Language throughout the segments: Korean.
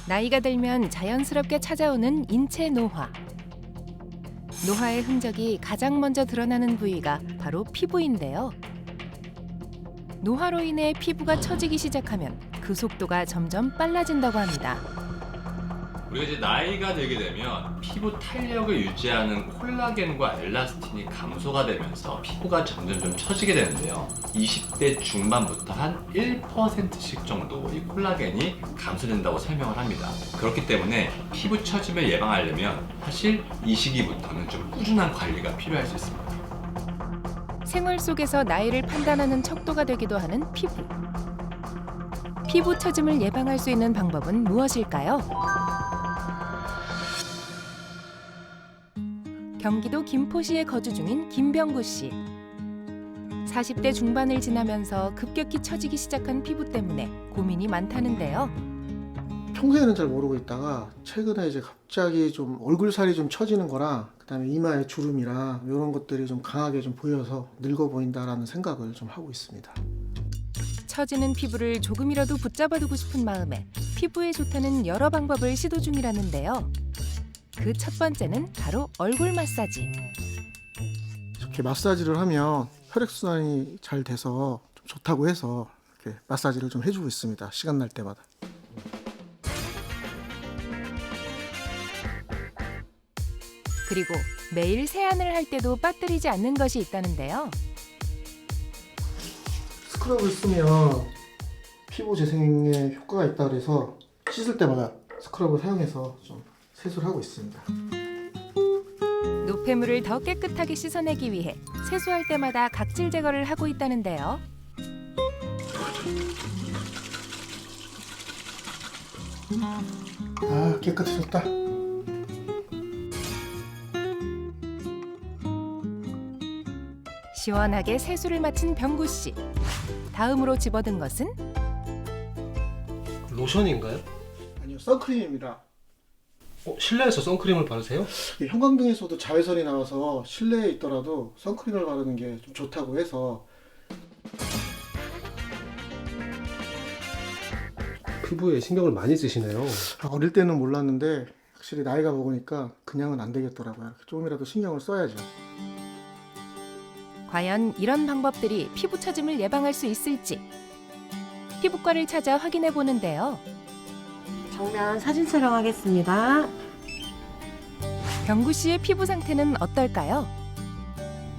나이가 들면 자연스럽게 찾아오는 인체 노화. 노화의 흔적이 가장 먼저 드러나는 부위가 바로 피부인데요. 노화로 인해 피부가 처지기 시작하면 그 속도가 점점 빨라진다고 합니다. 우리가 이제 나이가 들게 되면 피부 탄력을 유지하는 콜라겐과 엘라스틴이 감소가 되면서 피부가 점점 좀 처지게 되는데요. 20대 중반부터 한 1%씩 정도 이 콜라겐이 감소된다고 설명을 합니다. 그렇기 때문에 피부 처짐을 예방하려면 사실 이 시기부터는 좀 꾸준한 관리가 필요할 수 있습니다. 생활 속에서 나이를 판단하는 척도가 되기도 하는 피부. 피부 처짐을 예방할 수 있는 방법은 무엇일까요? 경기도 김포시에 거주 중인 김병구 씨. 40대 중반을 지나면서 급격히 처지기 시작한 피부 때문에 고민이 많다는데요. 평소에는 잘 모르고 있다가 최근에 이제 갑자기 좀 얼굴살이 좀 처지는 거랑 그다음에 이마에 주름이랑 이런 것들이 좀 강하게 좀 보여서 늙어 보인다라는 생각을 좀 하고 있습니다. 처지는 피부를 조금이라도 붙잡아두고 싶은 마음에 피부에 좋다는 여러 방법을 시도 중이라는데요. 그 첫 번째는 바로 얼굴 마사지. 이렇게 마사지를 하면 혈액순환이 잘 돼서 좀 좋다고 해서 이렇게 마사지를 좀 해주고 있습니다. 시간 날 때마다. 그리고 매일 세안을 할 때도 빠뜨리지 않는 것이 있다는데요. 스크럽을 쓰면 피부 재생에 효과가 있다 그래서 씻을 때마다 스크럽을 사용해서 좀 세수를 하고 있습니다. 노폐물을 더 깨끗하게 씻어내기 위해 세수할 때마다 각질 제거를 하고 있다는데요. 아, 깨끗해졌다. 시원하게 세수를 마친 병구 씨. 다음으로 집어든 것은 로션인가요? 아니요, 선크림입니다. 실내에서 선크림을 바르세요? 형광등에서도 자외선이 나와서 실내에 있더라도 선크림을 바르는 게 좀 좋다고 해서. 피부에 신경을 많이 쓰시네요. 어릴 때는 몰랐는데 확실히 나이가 먹으니까 그냥은 안 되겠더라고요. 조금이라도 신경을 써야죠. 과연 이런 방법들이 피부 처짐을 예방할 수 있을지 피부과를 찾아 확인해 보는데요. 정면 사진 촬영하겠습니다. 병구 씨의 피부 상태는 어떨까요?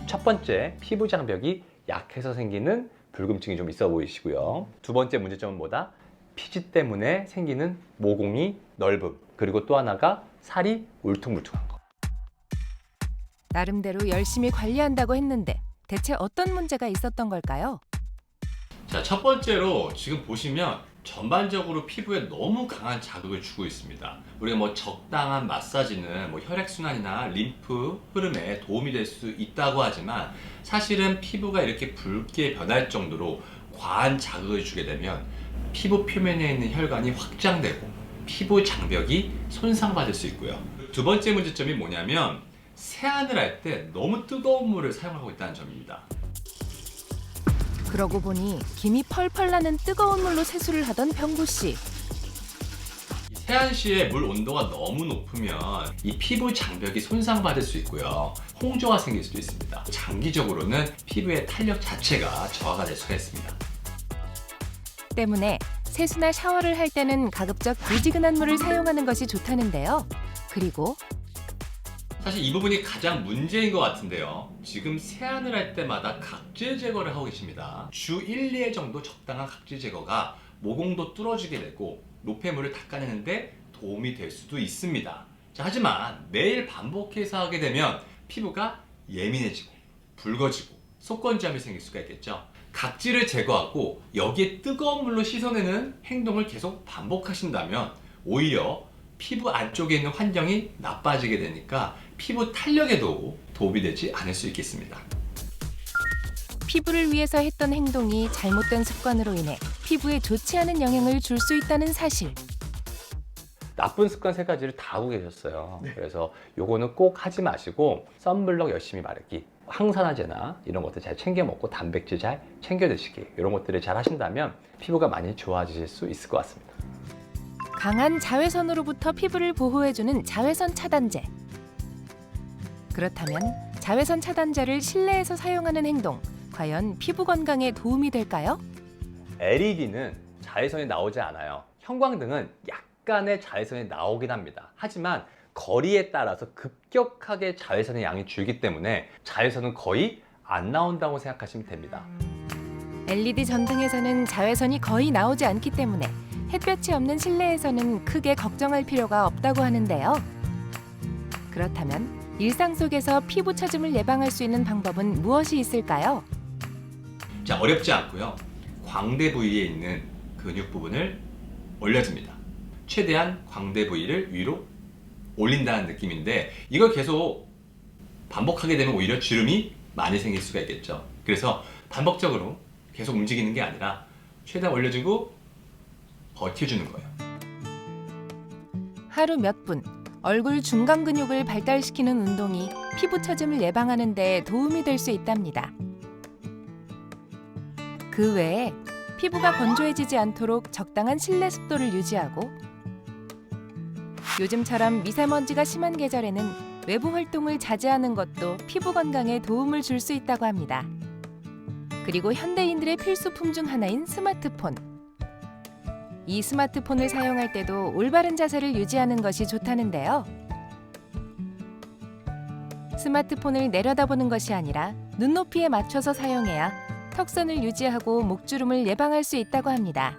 첫 번째, 피부 장벽이 약해서 생기는 붉음증이 좀 있어 보이시고요. 두 번째 문제점은 뭐다? 피지 때문에 생기는 모공이 넓음, 그리고 또 하나가 살이 울퉁불퉁한 거. 나름대로 열심히 관리한다고 했는데 대체 어떤 문제가 있었던 걸까요? 자, 첫 번째로 지금 보시면 전반적으로 피부에 너무 강한 자극을 주고 있습니다. 우리가 뭐 적당한 마사지는 뭐 혈액순환이나 림프 흐름에 도움이 될 수 있다고 하지만 사실은 피부가 이렇게 붉게 변할 정도로 과한 자극을 주게 되면 피부 표면에 있는 혈관이 확장되고 피부 장벽이 손상받을 수 있고요. 두 번째 문제점이 뭐냐면 세안을 할 때 너무 뜨거운 물을 사용하고 있다는 점입니다. 그러고 보니 김이 펄펄 나는 뜨거운 물로 세수를 하던 병구 씨. 세안 시에 물 온도가 너무 높으면 이 피부 장벽이 손상받을 수 있고요. 홍조가 생길 수도 있습니다. 장기적으로는 피부의 탄력 자체가 저하가 될 수가 있습니다. 때문에 세수나 샤워를 할 때는 가급적 미지근한 물을 사용하는 것이 좋다는데요. 그리고 사실 이 부분이 가장 문제인 것 같은데요. 지금 세안을 할 때마다 각질 제거를 하고 계십니다. 주 1, 2회 정도 적당한 각질 제거가 모공도 뚫어주게 되고 노폐물을 닦아내는데 도움이 될 수도 있습니다. 자, 하지만 매일 반복해서 하게 되면 피부가 예민해지고 붉어지고 속건조함이 생길 수가 있겠죠. 각질을 제거하고 여기에 뜨거운 물로 씻어내는 행동을 계속 반복하신다면 오히려 피부 안쪽에 있는 환경이 나빠지게 되니까 피부 탄력에도 도움이 되지 않을 수 있겠습니다. 피부를 위해서 했던 행동이 잘못된 습관으로 인해 피부에 좋지 않은 영향을 줄 수 있다는 사실. 나쁜 습관 세 가지를 다 하고 계셨어요. 그래서 요거는 꼭 하지 마시고 선블럭 열심히 바르기, 항산화제나 이런 것들 잘 챙겨 먹고 단백질 잘 챙겨 드시기, 이런 것들을 잘 하신다면 피부가 많이 좋아지실 수 있을 것 같습니다. 강한 자외선으로부터 피부를 보호해주는 자외선 차단제. 그렇다면 자외선 차단제를 실내에서 사용하는 행동, 과연 피부 건강에 도움이 될까요? LED는 자외선이 나오지 않아요. 형광등은 약간의 자외선이 나오긴 합니다. 하지만 거리에 따라서 급격하게 자외선의 양이 줄기 때문에 자외선은 거의 안 나온다고 생각하시면 됩니다. LED 전등에서는 자외선이 거의 나오지 않기 때문에 햇볕이 없는 실내에서는 크게 걱정할 필요가 없다고 하는데요. 그렇다면 일상 속에서 피부 처짐을 예방할 수 있는 방법은 무엇이 있을까요? 자, 어렵지 않고요. 광대 부위에 있는 근육 부분을 올려줍니다. 최대한 광대 부위를 위로 올린다는 느낌인데 이걸 계속 반복하게 되면 오히려 주름이 많이 생길 수가 있겠죠. 그래서 반복적으로 계속 움직이는 게 아니라 최대한 올려주고 버텨주는 거예요. 하루 몇 분, 얼굴 중간 근육을 발달시키는 운동이 피부 처짐을 예방하는 데 도움이 될 수 있답니다. 그 외에 피부가 건조해지지 않도록 적당한 실내 습도를 유지하고 요즘처럼 미세먼지가 심한 계절에는 외부 활동을 자제하는 것도 피부 건강에 도움을 줄 수 있다고 합니다. 그리고 현대인들의 필수품 중 하나인 스마트폰. 이 스마트폰을 사용할 때도 올바른 자세를 유지하는 것이 좋다는데요. 스마트폰을 내려다보는 것이 아니라 눈높이에 맞춰서 사용해야 턱선을 유지하고 목주름을 예방할 수 있다고 합니다.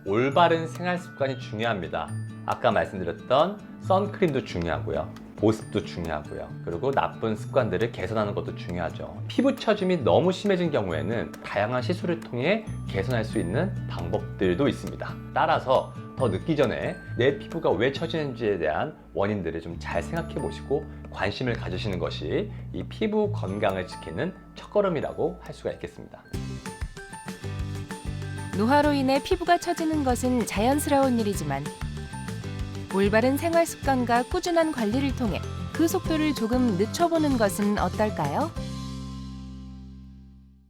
올바른 생활 습관이 중요합니다. 아까 말씀드렸던 선크림도 중요하고요. 보습도 중요하고요. 그리고 나쁜 습관들을 개선하는 것도 중요하죠. 피부 처짐이 너무 심해진 경우에는 다양한 시술을 통해 개선할 수 있는 방법들도 있습니다. 따라서 더 늦기 전에 내 피부가 왜 처지는지에 대한 원인들을 좀 잘 생각해 보시고 관심을 가지시는 것이 이 피부 건강을 지키는 첫걸음이라고 할 수가 있겠습니다. 노화로 인해 피부가 처지는 것은 자연스러운 일이지만 올바른 생활 습관과 꾸준한 관리를 통해 그 속도를 조금 늦춰보는 것은 어떨까요?